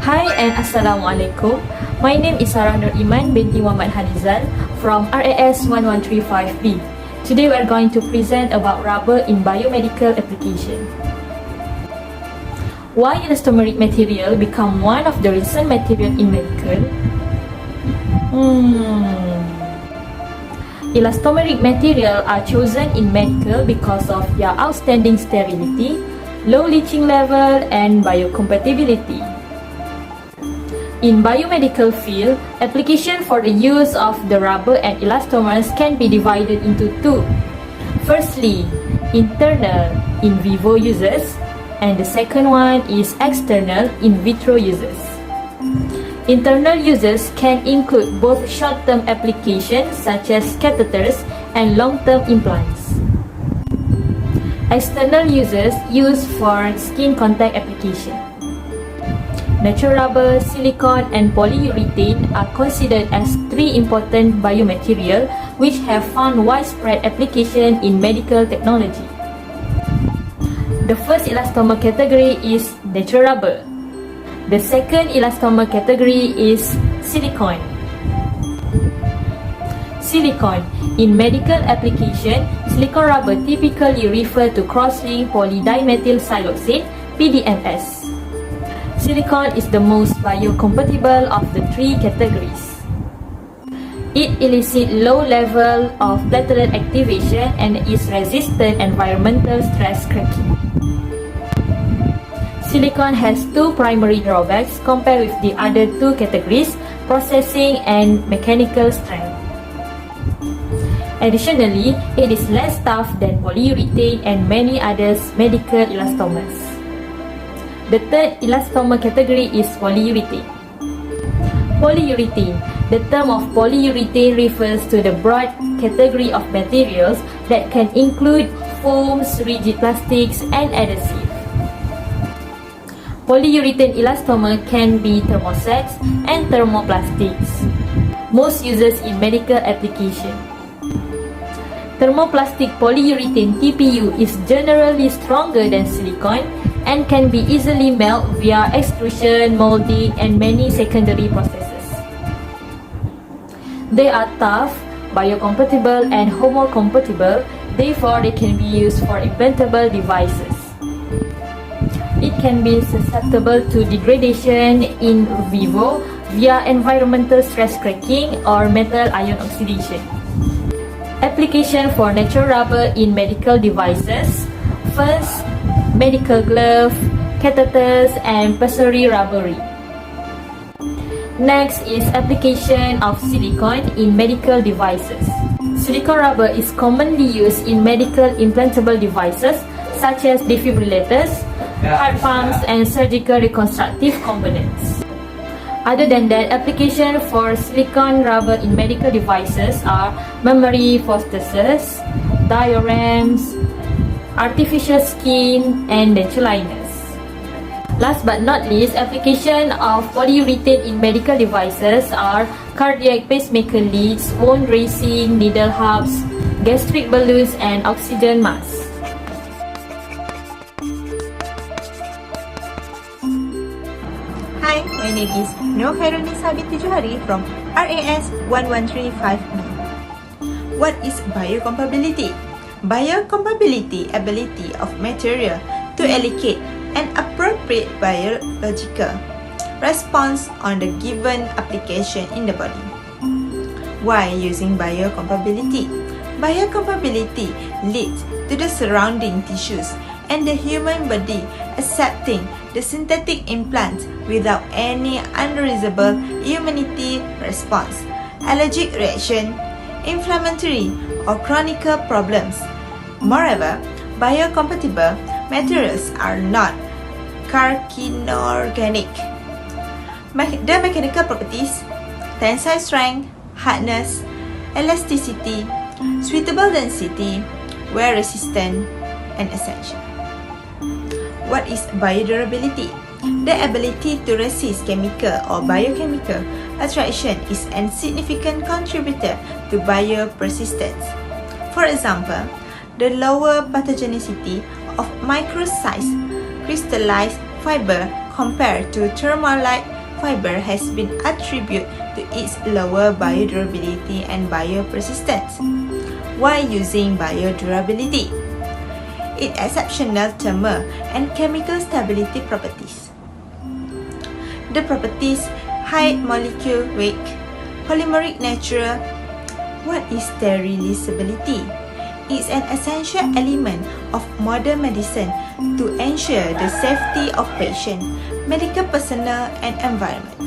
Hi and Assalamualaikum. My name is Sarah Nur Iman binti Muhammad Hanizal from RAS 1135B. Today we are going to present about rubber in biomedical application. Why elastomeric material become one of the recent material in medical? Elastomeric material are chosen in medical because of their outstanding sterility, low leaching level, and biocompatibility. In biomedical field, application for the use of the rubber and elastomers can be divided into two. Firstly, internal in vivo uses, and the second one is external in vitro uses. Internal uses can include both short-term applications such as catheters and long-term implants. External uses used for skin contact application. Natural rubber, silicone, and polyurethane are considered as three important biomaterials which have found widespread application in medical technology. The first elastomer category is natural rubber. The second elastomer category is silicone. Silicone. In medical application, silicone rubber typically refer to cross-linked polydimethyl siloxane, PDMS. Silicone is the most biocompatible of the three categories. It elicits low level of platelet activation and is resistant environmental stress cracking. Silicone has two primary drawbacks compared with the other two categories, processing and mechanical strength. Additionally, it is less tough than polyurethane and many other medical elastomers. The third elastomer category is polyurethane. Polyurethane. The term of polyurethane refers to the broad category of materials that can include foams, rigid plastics, and adhesives. Polyurethane elastomer can be thermosets and thermoplastics. Most uses in medical application. Thermoplastic polyurethane TPU is generally stronger than silicone and can be easily melted via extrusion, molding, and many secondary processes. They are tough, biocompatible, and homocompatible, therefore they can be used for implantable devices. It can be susceptible to degradation in vivo via environmental stress cracking or metal ion oxidation. Application for natural rubber in medical devices. First, medical glove, catheters, and pessary rubbery. Next is application of silicone in medical devices. Silicone rubber is commonly used in medical implantable devices such as defibrillators, heart pumps, and surgical reconstructive components. Other than that, application for silicone rubber in medical devices are memory prostheses, dioramas, artificial skin, and denture liners. Last but not least, application of polyurethane in medical devices are cardiac pacemaker leads, wound dressing, needle hubs, gastric balloons, and oxygen masks. Hi, my name is Nur Khairunisa binti Johari from RAS 1135B. What is biocompatibility? Biocompatibility ability of material to elicit an appropriate biological response on the given application in the body. Why using biocompatibility? Biocompatibility leads to the surrounding tissues and the human body accepting the synthetic implant without any unreasonable immunity response, allergic reaction, inflammatory or chronic problems. Moreover, biocompatible materials are not carcinogenic. The mechanical properties, tensile strength, hardness, elasticity, suitable density, wear resistant, and essential. What is biodurability? The ability to resist chemical or biochemical attraction is a significant contributor to biopersistence. For example, the lower pathogenicity of micro-sized crystallized fiber compared to thermal-like fiber has been attributed to its lower biodurability and biopersistence. Why using biodurability? Its exceptional thermal and chemical stability properties. The properties: high molecule weight, polymeric nature. What is sterilizability? It's an essential element of modern medicine to ensure the safety of patient, medical personnel, and environment.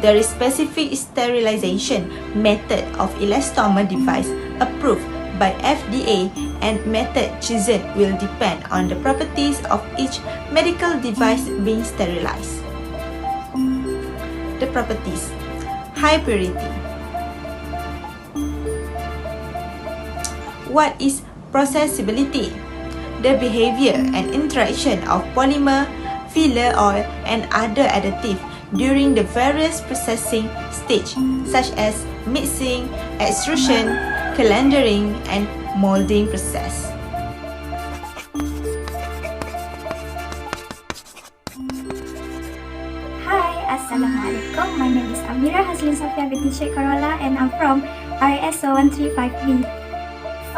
There is specific sterilization method of elastomer device approved by FDA, and method chosen will depend on the properties of each medical device being sterilized. The properties: high purity. What is processability? The behavior and interaction of polymer, filler oil, and other additives during the various processing stages, such as mixing, extrusion, calendering, and molding process. Hi, Assalamualaikum. My name is Amira Hazlin Safia binti Sheikh Karola and I'm from ISO 135B.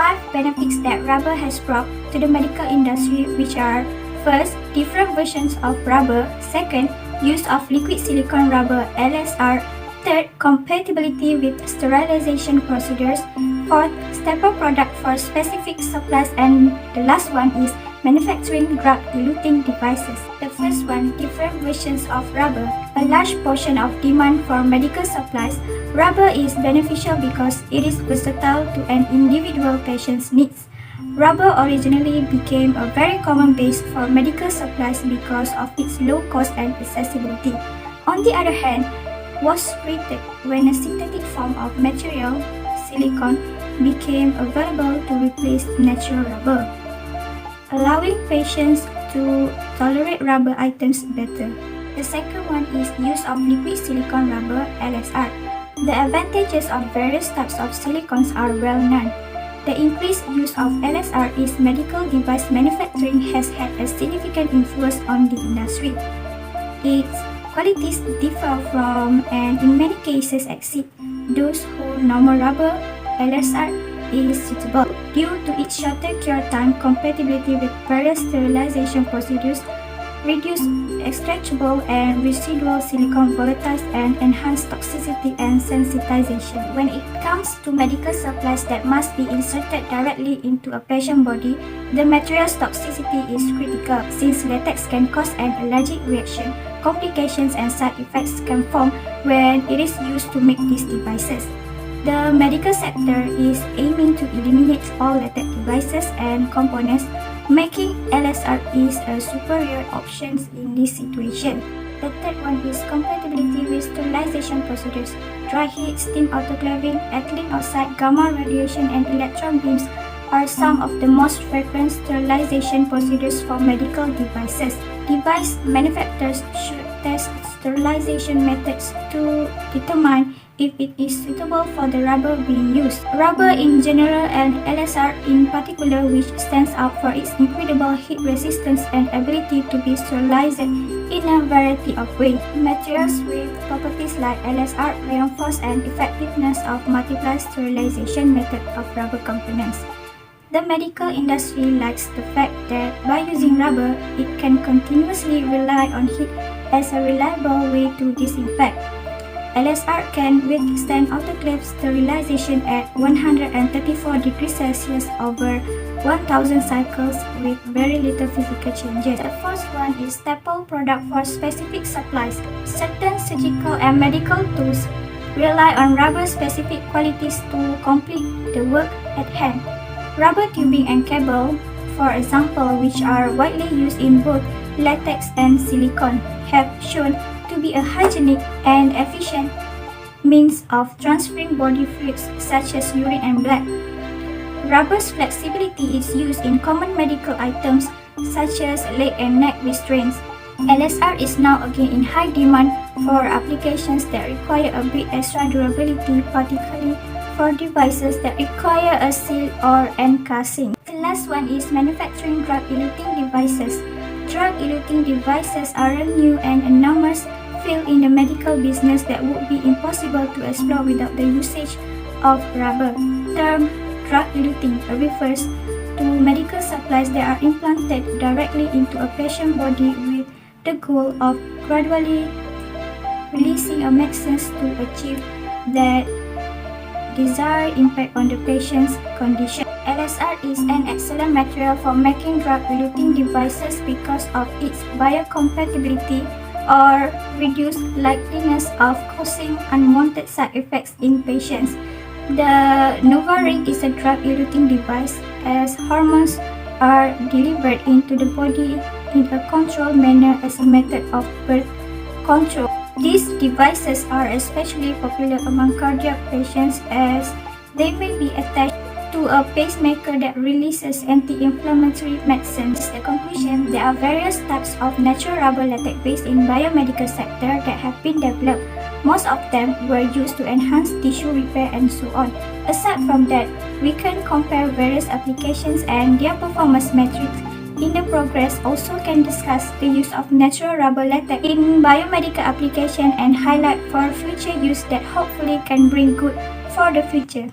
5 benefits that rubber has brought to the medical industry, which are: first, different versions of rubber; second, use of liquid silicone rubber (LSR); third, compatibility with sterilization procedures; fourth, staple product for specific supplies; and the last one is manufacturing drug-eluting devices. The first one, different versions of rubber. A large portion of demand for medical supplies, rubber is beneficial because it is versatile to an individual patient's needs. Rubber originally became a very common base for medical supplies because of its low cost and accessibility. On the other hand, was created when a synthetic form of material, silicone, became available to replace natural rubber, allowing patients to tolerate rubber items better. The second one is use of liquid silicone rubber (LSR). The advantages of various types of silicones are well known. The increased use of LSR in medical device manufacturing has had a significant influence on the industry. Its qualities differ from and in many cases exceed those who normal rubber (LSR) is suitable due to its shorter cure time, compatibility with various sterilization procedures, reduced extractable and residual silicone volatiles, and enhanced toxicity and sensitization. When it comes to medical supplies that must be inserted directly into a patient body, the material's toxicity is critical since latex can cause an allergic reaction. Complications and side effects can form when it is used to make these devices. The medical sector is aiming to eliminate all latex devices and components, making LSR is a superior option in this situation. The third one is compatibility with sterilization procedures. Dry heat, steam autoclaving, ethylene oxide, gamma radiation, and electron beams are some of the most frequent sterilization procedures for medical devices. Device manufacturers should test sterilization methods to determine if it is suitable for the rubber being used. Rubber in general and LSR in particular, which stands out for its incredible heat resistance and ability to be sterilized in a variety of ways. Materials with properties like LSR reinforce an effectiveness of multiple sterilization method of rubber components. The medical industry likes the fact that by using rubber, it can continuously rely on heat as a reliable way to disinfect. LSR can withstand autoclave sterilization at 134 degrees Celsius over 1000 cycles with very little physical changes. The first one is staple product for specific supplies. Certain surgical and medical tools rely on rubber-specific qualities to complete the work at hand. Rubber tubing and cable, for example, which are widely used in both latex and silicone, have shown to be a hygienic and efficient means of transferring body fluids such as urine and blood. Rubber's flexibility is used in common medical items such as leg and neck restraints. LSR is now again in high demand for applications that require a bit extra durability, particularly for devices that require a seal or end casing. The last one is manufacturing drug-eluting devices. Drug-eluting devices are a new and enormous field in the medical business that would be impossible to explore without the usage of rubber. Term drug-eluting refers to medical supplies that are implanted directly into a patient's body with the goal of gradually releasing a medicine to achieve that desired impact on the patient's condition. LSR is an excellent material for making drug-eluting devices because of its biocompatibility or reduced likeliness of causing unwanted side effects in patients. The NovaRing is a drug-eluting device as hormones are delivered into the body in a controlled manner as a method of birth control. These devices are especially popular among cardiac patients as they may be attached to a pacemaker that releases anti-inflammatory medicines. In conclusion, there are various types of natural rubber latex based in biomedical sector that have been developed. Most of them were used to enhance tissue repair and so on. Aside from that, we can compare various applications and their performance metrics. In the progress, also can discuss the use of natural rubber latex in biomedical application and highlight for future use that hopefully can bring good for the future.